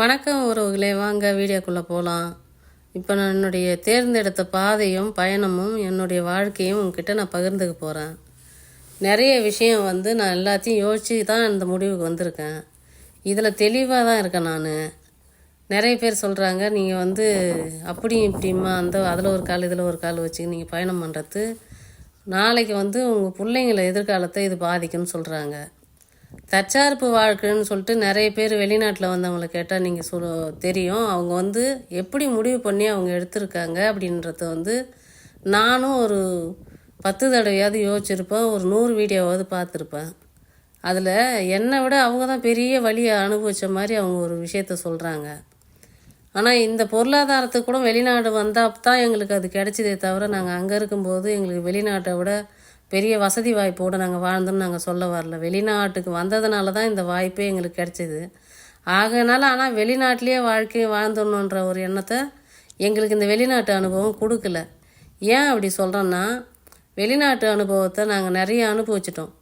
வணக்கம் உறவுகளே, வாங்க வீடியோக்குள்ளே போகலாம். இப்போ நான் என்னுடைய தேர்ந்தெடுத்த பாதையும் பயணமும் என்னுடைய வாழ்க்கையும் உங்ககிட்ட நான் பகிர்ந்துக்க போகிறேன். நிறைய விஷயம் நான் எல்லாத்தையும் யோசித்து தான் இந்த முடிவுக்கு வந்திருக்கேன். இதில் தெளிவாக தான் இருக்கேன் நான். நிறைய பேர் சொல்கிறாங்க, நீங்கள் அப்படியும் இப்படியுமா அதில் ஒரு கால் இதில் ஒரு கால் வச்சு நீங்கள் பயணம் பண்ணுறது நாளைக்கு உங்கள் பிள்ளைங்கள எதிர்காலத்தை இது பாதிக்கும்னு சொல்கிறாங்க. தற்சார்பு வாழ்க்கைன்னு சொல்லிட்டு நிறைய பேர் வெளிநாட்டில் வந்தவங்களை கேட்டால் நீங்கள் தெரியும். அவங்க எப்படி முடிவு பண்ணி அவங்க எடுத்திருக்காங்க அப்படின்றத நானும் ஒரு 10 தடவையாவது யோசிச்சிருப்பேன், ஒரு 100 வீடியோவாவது பார்த்துருப்பேன். அதில் என்னை விட அவங்க தான் பெரிய வழியை அனுபவித்த மாதிரி அவங்க ஒரு விஷயத்த சொல்கிறாங்க. ஆனால் இந்த பொருளாதாரத்துக்கு கூட வெளிநாடு வந்தால் தான் எங்களுக்கு அது கிடைச்சதே தவிர, நாங்கள் அங்கே இருக்கும்போது எங்களுக்கு வெளிநாட்டை விட பெரிய வசதி வாய்ப்போடு நாங்கள் வாழ்ந்தோன்னு நாங்கள் சொல்ல வரல. வெளிநாட்டுக்கு வந்ததுனால தான் இந்த வாய்ப்பே எங்களுக்கு கிடைச்சிது. ஆனால் வெளிநாட்டிலேயே வாழ்க்கையை வாழ்ந்துடணுன்ற ஒரு எண்ணத்தை எங்களுக்கு இந்த வெளிநாட்டு அனுபவம் கொடுக்கல. ஏன் அப்படி சொல்கிறோன்னா, வெளிநாட்டு அனுபவத்தை நாங்கள் நிறைய அனுபவிச்சிட்டோம்.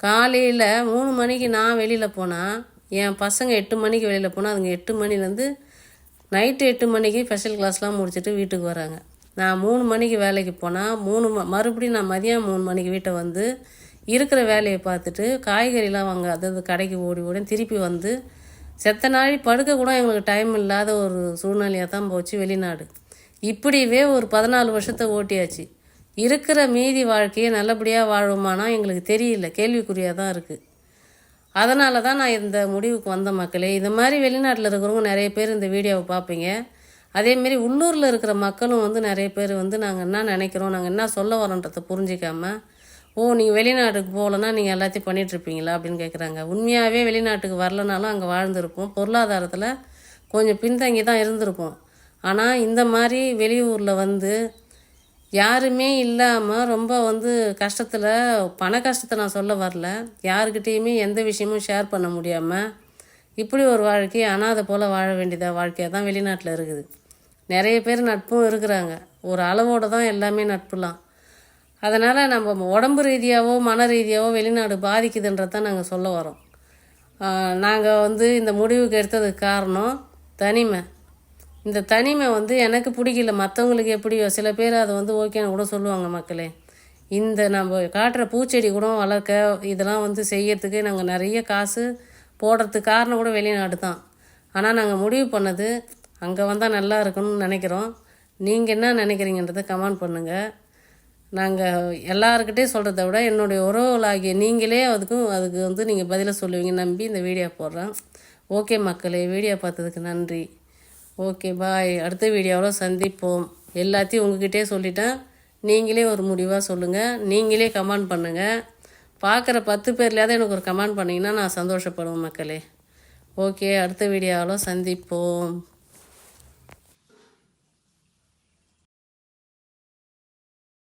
காலையில் 3 மணிக்கு நான் வெளியில் போனால், என் பசங்க 8 மணிக்கு வெளியில் போனால், அதுங்க 8 மணிலேருந்து நைட்டு 8 மணிக்கு ஸ்பெஷல் கிளாஸ்லாம் முடிச்சுட்டு வீட்டுக்கு வராங்க. நான் 3 மணிக்கு வேலைக்கு போனால் மறுபடியும் நான் மதியம் 3 மணிக்கு வீட்டை இருக்கிற வேலையை பார்த்துட்டு காய்கறிலாம் வாங்க அதாவது கடைக்கு ஓடி திருப்பி செத்த நாளி படுக்க கூட எங்களுக்கு டைம் இல்லாத ஒரு சூழ்நிலையாக தான் போச்சு வெளிநாடு. இப்படிவே ஒரு 14 வருஷத்தை ஓட்டியாச்சு. இருக்கிற மீதி வாழ்க்கையை நல்லபடியாக வாழ்வோமானா எங்களுக்கு தெரியல, கேள்விக்குறியாக தான் இருக்குது. அதனால தான் நான் இந்த முடிவுக்கு வந்த மக்களே. இது மாதிரி வெளிநாட்டில் இருக்கிறவங்க நிறைய பேர் இந்த வீடியோவை பார்ப்பீங்க. அதேமாரி உள்ளூரில் இருக்கிற மக்களும் நிறைய பேர் நாங்கள் என்ன நினைக்கிறோம், நாங்கள் என்ன சொல்ல வரோன்றதை புரிஞ்சிக்காம, நீங்கள் வெளிநாட்டுக்கு போகலன்னா நீங்கள் எல்லாத்தையும் பண்ணிகிட்ருப்பீங்களா அப்படின்னு கேட்குறாங்க. உண்மையாகவே வெளிநாட்டுக்கு வரலனாலும் அங்கே வாழ்ந்துருப்போம், பொருளாதாரத்தில் கொஞ்சம் பின்தங்கி தான் இருந்திருப்போம். ஆனால் இந்த மாதிரி வெளியூரில் யாருமே இல்லாமல் ரொம்ப கஷ்டத்தில், பண கஷ்டத்தை நான் சொல்ல வரல, யாருக்கிட்டேயுமே எந்த விஷயமும் ஷேர் பண்ண முடியாமல் இப்படி ஒரு வாழ்க்கையை அனாதை போல் வாழ வேண்டியதாக வாழ்க்கையாக தான் வெளிநாட்டில் இருக்குது. நிறைய பேர் நட்பும் இருக்கிறாங்க, ஒரு அளவோடு தான் எல்லாமே நட்புலாம். அதனால் நம்ம உடம்பு ரீதியாகவோ மன ரீதியாகவோ வெளிநாடு பாதிக்குதுன்றதான் நாங்கள் சொல்ல வரோம். நாங்கள் இந்த முடிவுக்கு எடுத்ததுக்கு காரணம் தனிமை. இந்த தனிமை எனக்கு பிடிக்கல. மற்றவங்களுக்கு எப்படியோ சில பேர் அதை ஓகேன்னு கூட சொல்லுவாங்க மக்களே. நம்ம காட்டுற பூச்செடி கூட வளர்க்க இதெல்லாம் செய்யறதுக்கு நாங்கள் நிறைய காசு போடுறதுக்கு காரணம் கூட வெளிநாடு தான். ஆனால் நாங்கள் முடிவு பண்ணது அங்கே வந்தால் நல்லா இருக்கணும்னு நினைக்கிறோம். நீங்கள் என்ன நினைக்கிறீங்கன்றதை கமெண்ட் பண்ணுங்கள். நாங்கள் எல்லாருக்கிட்டே சொல்கிறத விட என்னுடைய உறவுகளாகிய நீங்களே அதுக்கு நீங்கள் பதிலை சொல்லுவீங்க நம்பி இந்த வீடியோ போடுறேன். ஓகே மக்களே, வீடியோ பார்த்ததுக்கு நன்றி. ஓகே, பாய். அடுத்த வீடியோவில் சந்திப்போம். எல்லாத்தையும் உங்ககிட்டே சொல்லிட்டேன். நீங்களே ஒரு முடிவாக சொல்லுங்கள், நீங்களே கமெண்ட் பண்ணுங்கள். பார்க்குற 10 பேர்லையாவது எனக்கு ஒரு கமெண்ட் பண்ணிங்கன்னா நான் சந்தோஷப்படுவேன் மக்களே. ஓகே, அடுத்த வீடியோவில் சந்திப்போம்.